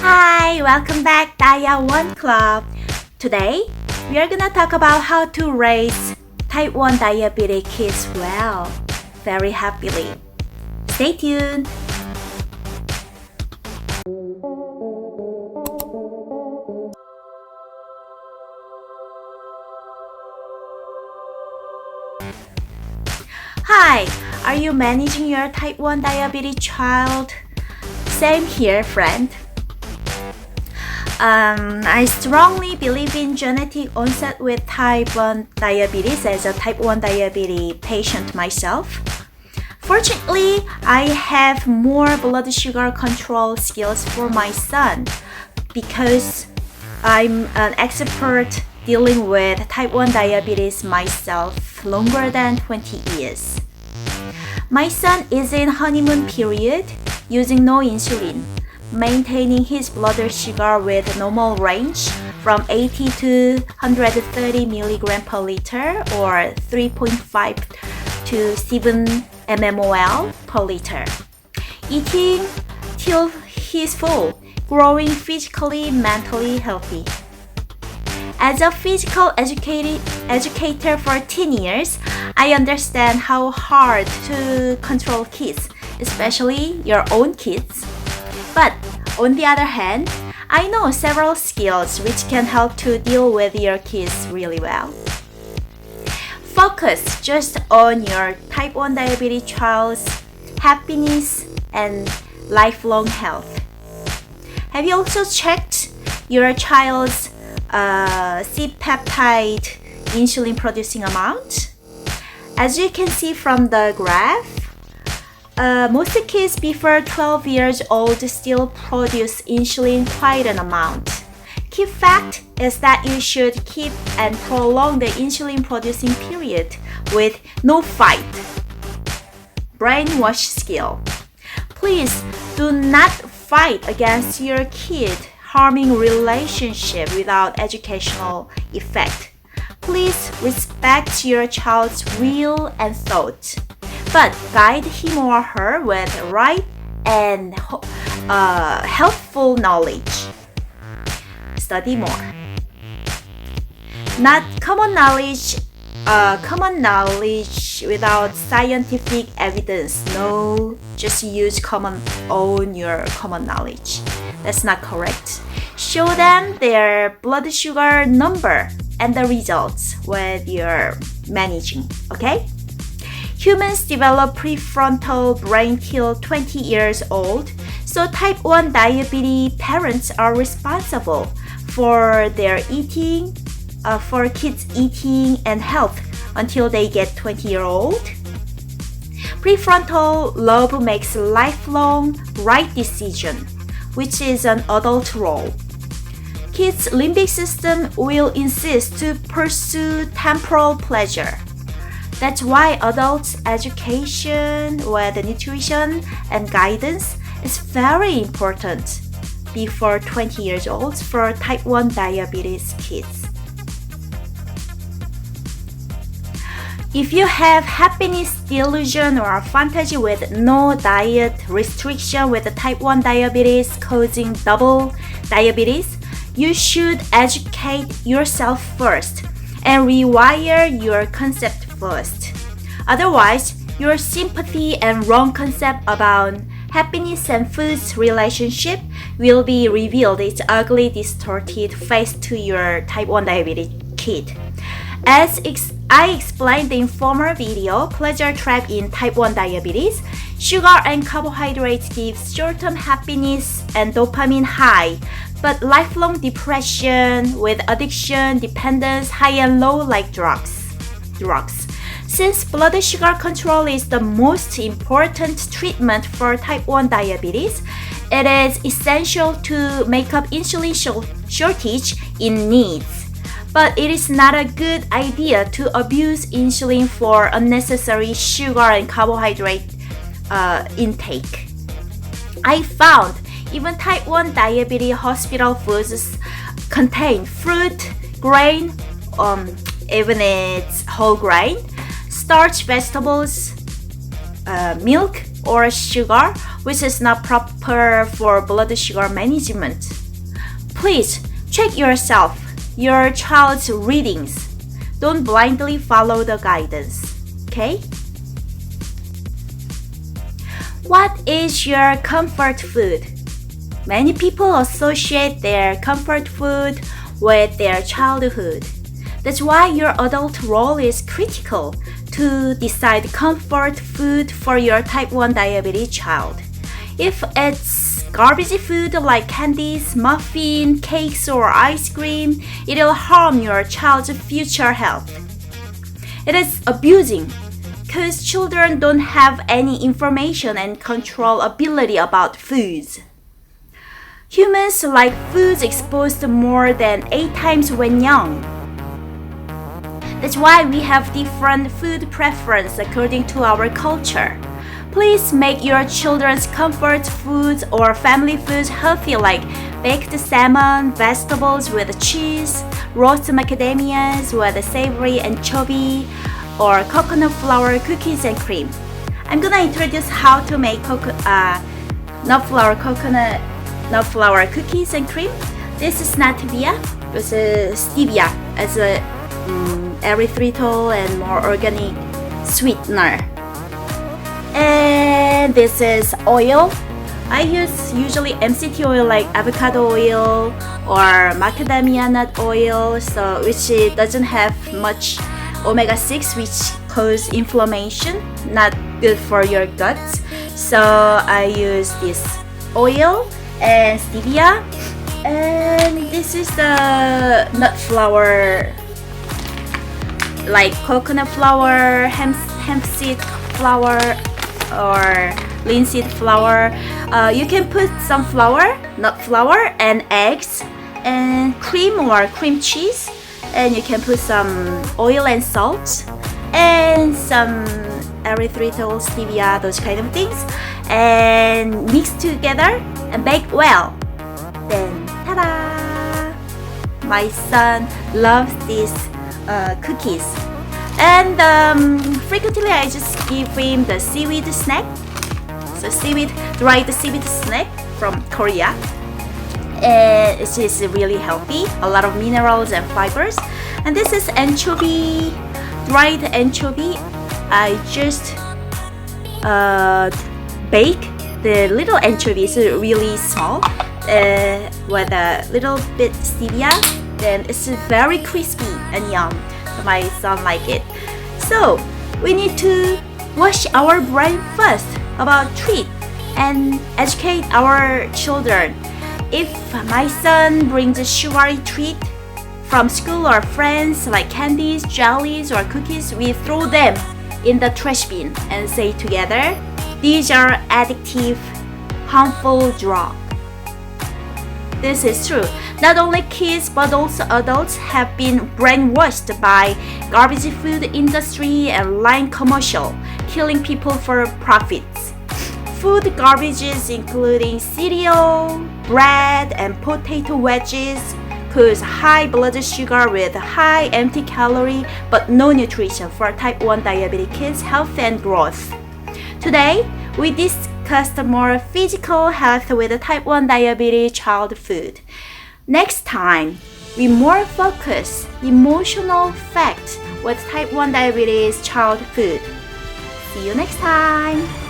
Hi, welcome back Daya One Club. Today, we are gonna talk about how to raise type 1 diabetic kids well, very happily. Stay tuned. Hi, are you managing your type 1 diabetes child? Same here, friend. I strongly believe in genetic onset with type 1 diabetes as a type 1 diabetes patient myself. Fortunately, I have more blood sugar control skills for my son because I'm an expert dealing with type 1 diabetes myself longer than 20 years. My son is in honeymoon period using no insulin, maintaining his blood sugar with normal range from 80 to 130 milligram per liter or 3.5 to 7 mmol per liter. Eating till he's full, growing physically, mentally healthy. As a physical educator for 10 years, I understand how hard to control kids, especially your own kids. But on the other hand, I know several skills which can help to deal with your kids really well. Focus just on your type 1 diabetes child's happiness and lifelong health. Have you also checked your child's C-peptide insulin producing amount? As you can see from the graph, most kids before 12 years old still produce insulin quite an amount. Key fact is that you should keep and prolong the insulin producing period with no fight. Brainwash skill. Please do not fight against your kid, harming relationship without educational effect. Please respect your child's will and thought, but guide him or her with right and helpful knowledge. Study more. Not common knowledge without scientific evidence. No, just use own your common knowledge. That's not correct. Show them their blood sugar number and the results when you're managing, okay? Humans develop prefrontal brain till 20 years old, so type 1 diabetes parents are responsible for their eating, for kids' eating and health until they get 20-year-old. Prefrontal lobe makes lifelong right decision, which is an adult role. Kids' limbic system will insist to pursue temporal pleasure. That's why adults' education with nutrition and guidance is very important before 20 years old for type 1 diabetes kids. If you have happiness delusion or fantasy with no diet restriction with type 1 diabetes causing double diabetes, you should educate yourself first and rewire your concept first. Otherwise, your sympathy and wrong concept about happiness and food's relationship will be revealed its ugly, distorted face to your type 1 diabetes kid. As I explained in former video, pleasure trap in type 1 diabetes, sugar and carbohydrates give short-term happiness and dopamine high, but lifelong depression with addiction, dependence, high and low like drugs. Since blood sugar control is the most important treatment for type 1 diabetes, it is essential to make up insulin shortage in needs. But it is not a good idea to abuse insulin for unnecessary sugar and carbohydrate intake. I found even type 1 diabetes hospital foods contain fruit, grain, even it's whole grain, starch vegetables, milk, or sugar, which is not proper for blood sugar management. Please check yourself, your child's readings. Don't blindly follow the guidance, okay? What is your comfort food? Many people associate their comfort food with their childhood. That's why your adult role is critical to decide comfort food for your type 1 diabetes child. If it's garbage food like candies, muffin, cakes, or ice cream, it'll harm your child's future health. It is abusing because children don't have any information and control ability about foods. Humans like foods exposed more than 8 times when young. That's why we have different food preference according to our culture. Please make your children's comfort foods or family foods healthy like baked salmon, vegetables with cheese, roast macadamias with savory anchovy, or coconut flour cookies and cream. I'm gonna introduce how to make nut flour cookies and cream. This is stevia. This is stevia as a erythritol and more organic sweetener. And this is oil. I use usually MCT oil like avocado oil or macadamia nut oil, so which doesn't have much omega-6, which cause inflammation, not good for your guts. So I use this oil and stevia, and this is the nut flour like coconut flour, hemp seed flour, or linseed flour. You can put some flour, nut flour, and eggs, and cream or cream cheese, and you can put some oil and salt, and some erythritol, stevia, those kind of things, and mix together and bake well. Then, ta-da! My son loves these cookies, and frequently I just give him the seaweed snack. So dried seaweed snack from Korea, and it is really healthy, a lot of minerals and fibers. And this is anchovy, dried anchovy. I just bake the little anchovies really small with a little bit stevia. Then it's very crispy and yum. So my son like it. So we need to wash our brain first about treat and educate our children. If my son brings a sugary treat from school or friends like candies, jellies, or cookies, we throw them in the trash bin and say together, these are addictive, harmful drugs. This is true. Not only kids but also adults have been brainwashed by garbage food industry and line commercial, killing people for profits. Food garbages including cereal, bread, and potato wedges cause high blood sugar with high empty calorie but no nutrition for type 1 diabetic kids' health and growth. Today, we discussed more physical health with type 1 diabetes child food. Next time, we more focus emotional facts with type 1 diabetes child food. See you next time!